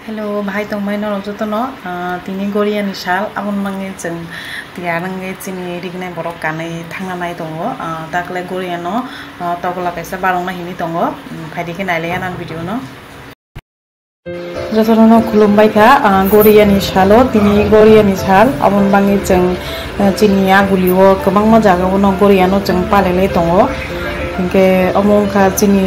Hello, bahai tongmai no rokjoto no tini Korea ni sal abon mangi jeng tiarangge chini rignai borok kanai thangna nai tongo takle Korea no togola kaisa barongna hini tongo phaidike naile anan video no jotono khulumbai kha Korea ni salo tini Korea ni sal abon mangi jeng chini agulio kwbangma jagao no Korea no jeng palele tongo hingke among kha chini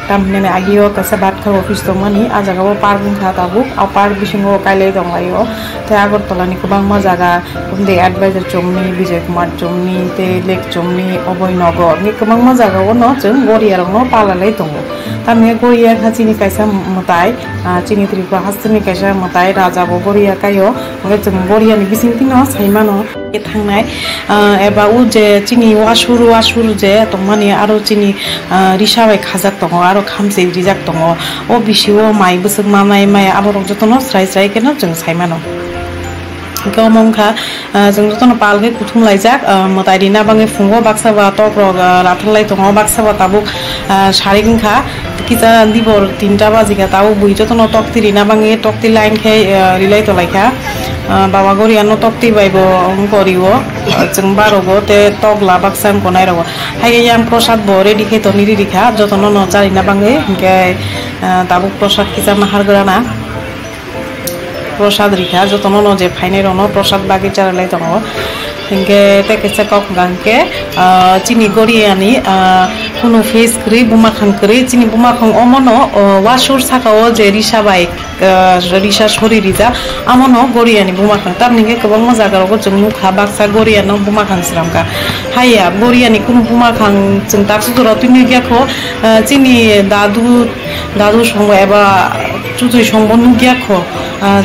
tamne agio kasa bat kha office tongmani a jaga o parking kha tabuk a park bisingo kaile tonglayo te agartala ni kubangma jaga kumde advisor chomni Vijay Kumar chomni te lek chomni Oboynagar ni kubangma jaga o no jeng Korea rok no palalai tongo tamne Korea kha chini kaisa mutai chini triko hastini kaisa mutai raja bo Korea kayo nge jeng Korea ni bisingti no saimano thangnai eba u je chini wasuru je tongmani aro chini rishabai khajak tongo aro khamse rijak tongo o bisio mai busuk mamai mai aborok jotono srai keno jeng saimano Mongkha jeng jotono palge kuthum laijak motai rina bange fungo baksa ba tokrok rathlai tongo baksa ba tabuk sari gingkha kita dibor 3টা বাজিকা তাও বুই jotono tokti rina bange tokti line khai rilai tolaikha Baba Korea no tokti baibo koriwo jeng barogo te togla baksam konai rogo haige yang prosad bo ready khai toni rikha jotono no jarina bange hingke tabuk prosad kisa mahar grana prosad rikha jotono no je phainai rono prosad bagi charalai tongo hingke te kaisa kok gangke chini Korea ni kuno face kri bumakhang kri chini bumakhang omono wasur sakao je rishabai risha shori rija amono Korea ni bumakhang tar ninge kwbangma jaga rogo jeng mukha baksa Korea no bumakhang sramka haya Korea ni kuno bumakhang jeng taksu jora tuni gyakho chini dadu songbo eba chujui songbo nugyakho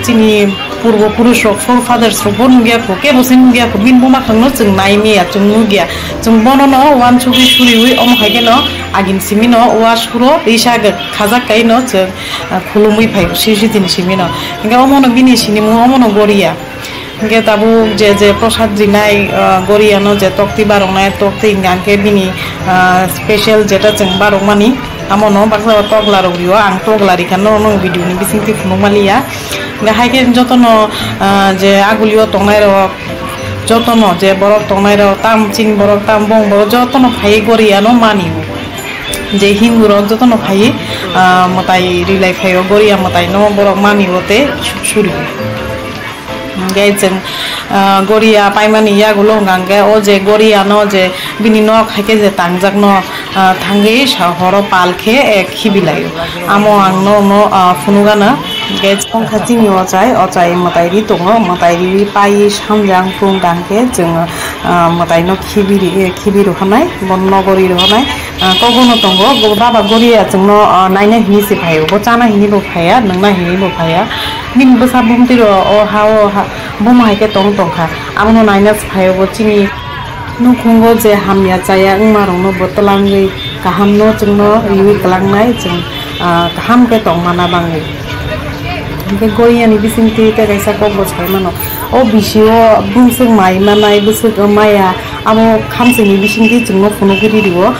chini purbo purush rok forefathers rok bon nugyakho ke bosin nugyakho bin bumakhang no jeng naimi jeng nugya jeng bono no wan chugi suriwi om haige no agin simino wasuro risha khajak kai no jeng khulumui phai sisi simino inga omono bini sinimu omono Korea hingke tabu je prosad rinai Korea no je tokti barongnai tokti ingangke bini special jeta jeng barongmani amono baksa togla rok riwa ang togla rikhano no video ni bisingti phunukmaliya nga haike jotono je agulio tongnai rok jotono je borok tongnai rok tam chini borok tam bong borok jotono phai Korea no manibu je Hindu rok jotono phai motai rilai phaio Korea motai no borok manibote suri jeng Korea paimani yagulo gangge o je Korea no je bini no haike je tangjak no thangi horo palkhe khibilayo amo ang no funugana gej ongkha chini ochai motai ri tongo motai ri pai samjang phung gangke jeng motai no khibiru khanai bonnogori hanai kogono tongo baba Korea jeng no naina hini se phayo bo chana hini bo phaya nangna hini bo phaya min bosa bumtiro o hao bum haike tongkha amono naina phayo bo chini nukhungo je hamya chaya ngmarong no botolangi kaham no jengno riwi kalangnai jeng kaham ke tongmana bangi Korea ni bisingti te kaisa kok bo saimano o bisio bumsung mai manai busuk maya amo khamse ni bisingti jengno phunugiri riwo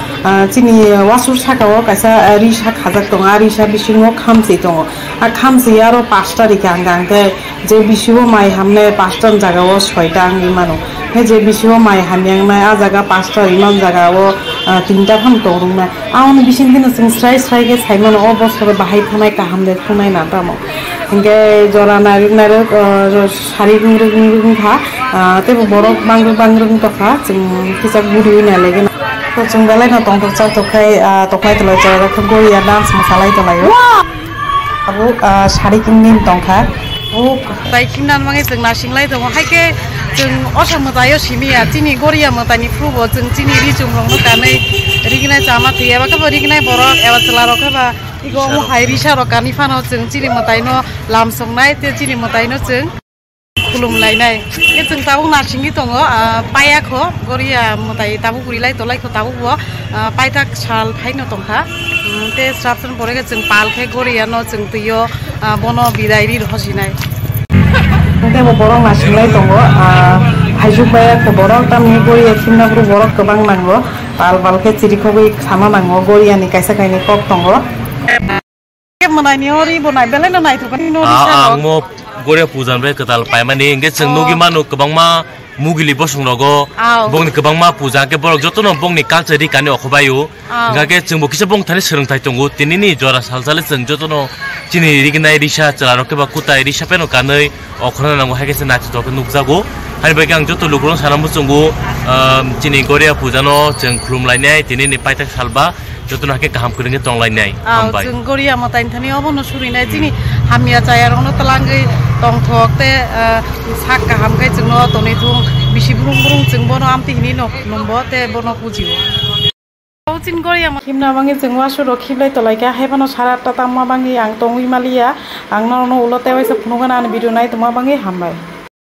chini wasur sakao kaisa risha khajak tonga risha bisingo khamse tongo a khamse aro 5টা rikangangke je bisio mai hamne 5টা jagao 6টা imano he je bisio mai hamyang nai a jaga 5টা imam jagao 3টা kham torungna aun bisingti no srai ge saimano o bosore bahai thanai kahamde khunai na tamo hingke jora narik sari gung kha tebo borok bangrung tokha jeng kisak buri na lege to jeng balai na tongtok chak tokai tolai jara Korea dance masalai tolayo abu sari kingnin tongkha o tai kingnan mangi jeng na singlai dong haike jeng osam matayo simia chini Korea matani phubo jeng chini ri jumrong no kanai rignai chama thia ba ka rignai borok eba chlarok ba igo mo hairi saro kani fano jeng chini matai no lamsongnai te chini matai no jeng khulum lainai ke jeng tabu narsingi tongo paya kho Korea matai tabu kurilai tolai kho tabu bo paitak sal phaino tongkha te strapson pore ke jeng pal khe Korea no jeng tuyo bono bidai ri hosinai te bo borong narsinglai tongo hajuk baya ke borok tamni Korea simnabru borok kobang nango pal ke chiri khogoi sama nango Korea ni kaisa kaini kok tongo menai ni ori bonai belai no nai tu kan no ang mo Goria pujan bai ketal paimani engge cheng nugi manu kebangma mugili bosung rogo bongni kebangma puja ke borok joto no bongni culture ri kani okhobayu ngake cheng bokisa bong thani serengthai tongo tinini jora salsale cheng joto no chini rignai risha chalaro ke ba kutai risha peno kanai okhona nango hagese nachi to nukjago hari bai gang joto lukrong sanamu chungu chini Goria puja no cheng khulumlainai tinini paita salba joto na ke kaham kuringe tonglainai hambai cheng Goria matain thani obono surinai chini hamia chayarong no talangai tong thok te sak kaham kai cheng no toni thung bisi burung burung cheng bono amti hini no nombo te bono pujibo Chin Goria himna bangi chengwa suro khiblai tolaika hebano sarata tamma bangi ang tongui malia ang no ulote waisa phunugan an video nai tuma bangi hambai